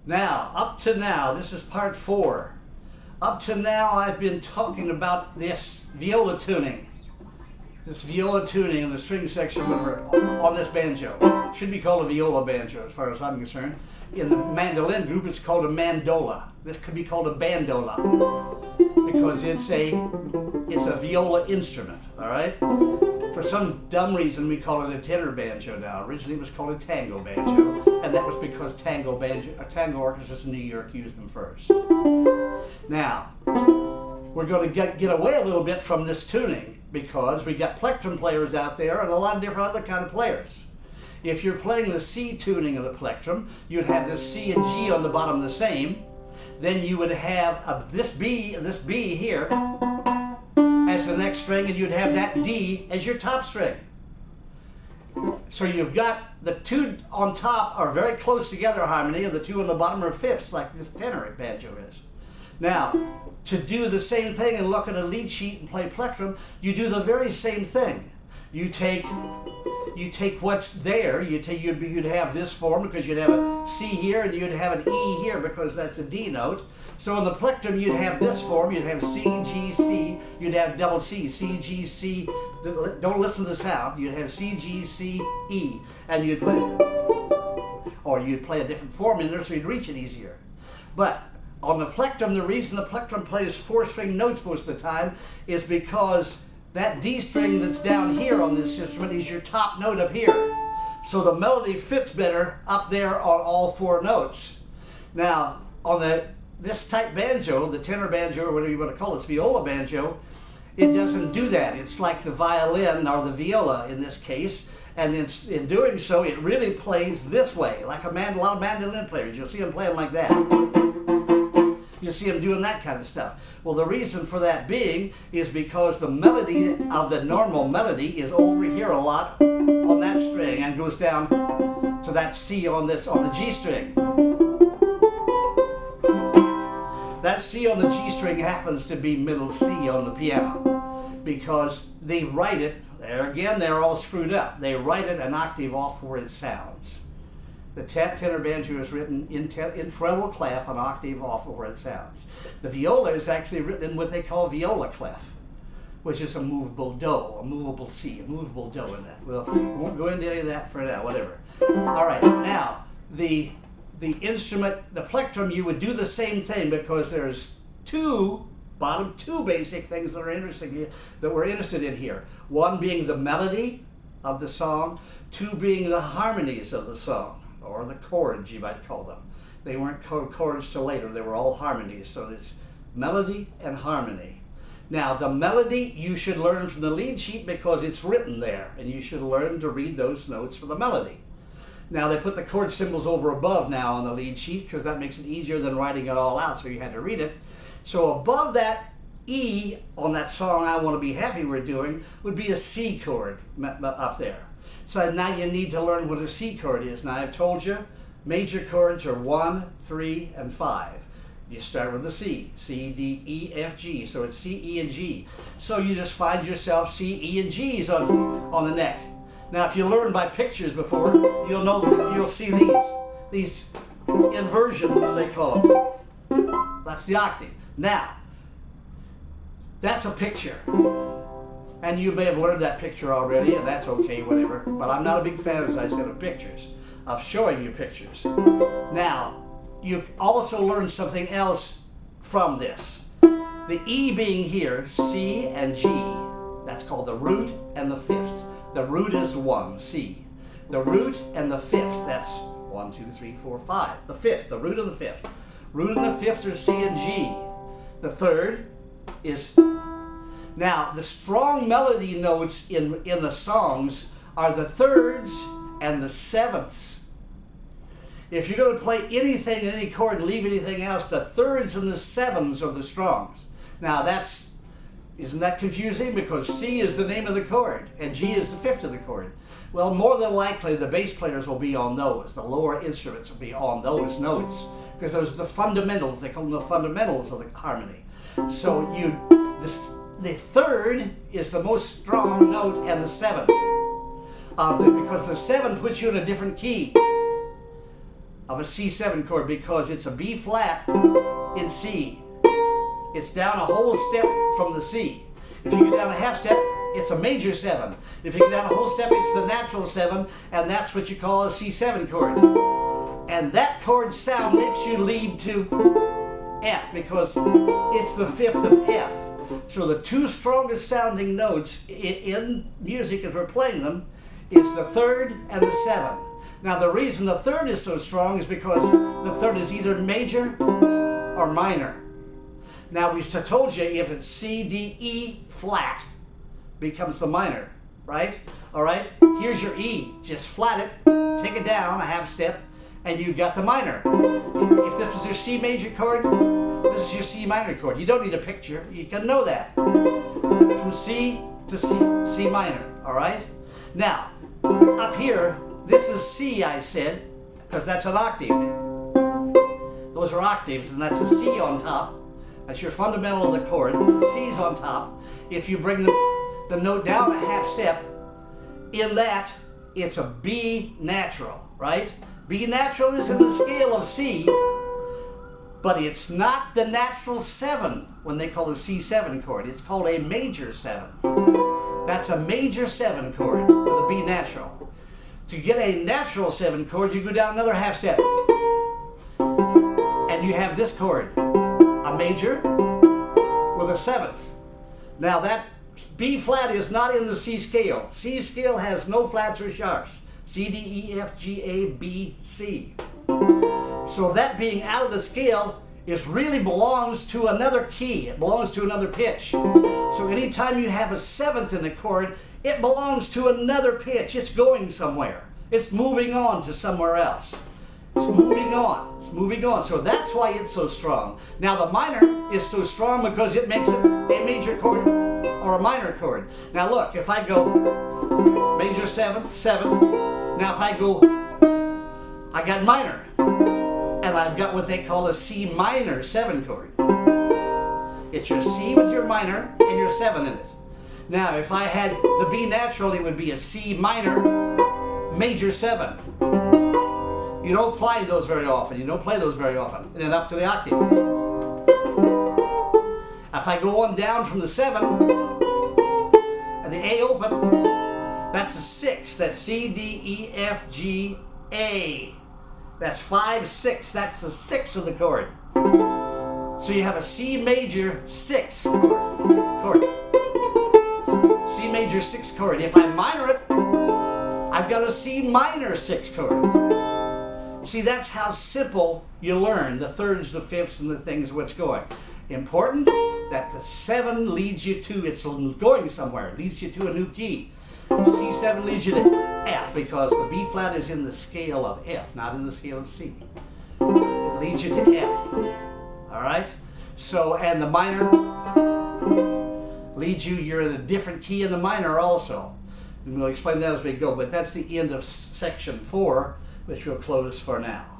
Now, up to now, this is part 4. Up to now, I've been talking about this viola tuning. This viola tuning in the string section on this banjo. Should be called a viola banjo as far as I'm concerned. In the mandolin group, it's called a mandola. This could be called a bandola because it's a viola instrument, all right? For some dumb reason, we call it a tenor banjo now. Originally, it was called a tango banjo, and that was because tango orchestras in New York used them first. Now, we're going to get away a little bit from this tuning because we got plectrum players out there and a lot of different other kind of players. If you're playing the C tuning of the plectrum, you'd have this C and G on the bottom the same. Then you would have this B here as the next string, and you'd have that D as your top string. So you've got the two on top are very close together harmony, and the two on the bottom are fifths, like this tenor banjo is. Now, to do the same thing and look at a lead sheet and play plectrum, you do the very same thing. You take what's there. You'd have this form because you'd have a C here and you'd have an E here because that's a D note. So in the plectrum you'd have this form. You'd have C, G, C. You'd have double C, C, G, C. Don't listen to the sound. You'd have C, G, C, E, and you'd play a different form in there so you'd reach it easier. But on the plectrum, the reason the plectrum plays 4-string notes most of the time is because that D string that's down here on this instrument is your top note up here. So the melody fits better up there on all 4 notes. Now, on this type banjo, the tenor banjo, or whatever you want to call it, viola banjo, it doesn't do that. It's like the violin or the viola in this case. And in doing so, it really plays this way, like a lot of mandolin players. You'll see them playing like that. You see them doing that kind of stuff. Well, the reason for that being is because the melody of the normal melody is over here a lot on that string and goes down to that C on the G string. That C on the G string happens to be middle C on the piano because they write it, there again, they're all screwed up. They write it an octave off where it sounds. The tenor banjo is written in treble clef, an octave off of where it sounds. The viola is actually written in what they call viola clef, which is a movable do, a movable C, a movable do in that. We won't go into any of that for now, whatever. All right, now, the instrument, the plectrum, you would do the same thing because there's bottom two basic things that we're interested in here. One being the melody of the song, 2 being the harmonies of the song, or the chords, you might call them. They weren't called chords till later, they were all harmonies, so it's melody and harmony. Now, the melody you should learn from the lead sheet because it's written there, and you should learn to read those notes for the melody. Now, they put the chord symbols over above now on the lead sheet because that makes it easier than writing it all out, so you had to read it. So above that E on that song I Want to Be Happy we're doing would be a C chord up there. So now you need to learn what a C chord is. Now I've told you, major chords are 1, 3, and 5. You start with the C, C, D, E, F, G. So it's C, E, and G. So you just find yourself C, E, and G's on the neck. Now if you learned by pictures before, you'll see these inversions, they call them. That's the octave. Now, that's a picture. And you may have learned that picture already, and that's okay, whatever. But I'm not a big fan, as I said, of pictures, of showing you pictures. Now, you also learn something else from this. The E being here, C and G, that's called the root and the fifth. The root is 1, C. The root and the fifth, that's 1, 2, 3, 4, 5. The fifth, the root and the fifth. Root and the fifth are C and G. The third is... Now, the strong melody notes in the songs are the thirds and the sevenths. If you're going to play anything in any chord and leave anything else, the thirds and the sevenths are the strongs. Now, isn't that confusing? Because C is the name of the chord and G is the fifth of the chord. Well, more than likely, the bass players will be on those. The lower instruments will be on those notes because those are the fundamentals. They call them the fundamentals of the harmony. So the third is the most strong note and the seventh. Because the 7 puts you in a different key. of a C7 chord because it's a B flat in C. It's down a whole step from the C. If you go down a half step, it's a major 7. If you go down a whole step, it's the natural 7, and that's what you call a C7 chord. And that chord sound makes you lead to F because it's the 5th of F. So the two strongest sounding notes in music as we're playing them is the 3rd and the 7th. Now the reason the 3rd is so strong is because the 3rd is either major or minor. Now we told you if it's C, D, E flat becomes the minor, right? All right, here's your E. Just flat it, take it down a half step, and you got the minor. If this was your C major chord, this is your C minor chord. You don't need a picture. You can know that. From C to C minor, all right? Now, up here, this is C, I said, because that's an octave. Those are octaves, and that's a C on top. That's your fundamental of the chord. C's on top. If you bring the note down a half step, in that, it's a B natural, right? B natural is in the scale of C, but it's not the natural 7 when they call it a C7 chord. It's called a major 7. That's a major 7 chord with a B natural. To get a natural 7 chord, you go down another half step. And you have this chord, a major with a 7th. Now that B flat is not in the C scale. C scale has no flats or sharps. C, D, E, F, G, A, B, C. So that being out of the scale, it really belongs to another key. It belongs to another pitch. So anytime you have a 7th in a chord, it belongs to another pitch. It's going somewhere. It's moving on to somewhere else. It's moving on. It's moving on. So that's why it's so strong. Now the minor is so strong because it makes it a major chord or a minor chord. Now look, if I go major 7th, 7th, now if I go, I got minor, and I've got what they call a C minor 7 chord. It's your C with your minor and your 7 in it. Now if I had the B natural, it would be a C minor major 7. You don't fly those very often. You don't play those very often. And then up to the octave. If I go on down from the 7 and the A open, that's a 6. That's C, D, E, F, G, A. That's 5, 6. That's the 6 of the chord. So you have a C major 6 chord. C major 6 chord. If I minor it, I've got a C minor 6 chord. See, that's how simple you learn the 3rds, the 5ths, and the things what's going. Important that the 7 leads you to, it's going somewhere, leads you to a new key. C7 leads you to F because the B flat is in the scale of F, not in the scale of C. It leads you to F. All right? So, and the minor leads you, you're in a different key in the minor also. And we'll explain that as we go, but that's the end of section 4, which we'll close for now.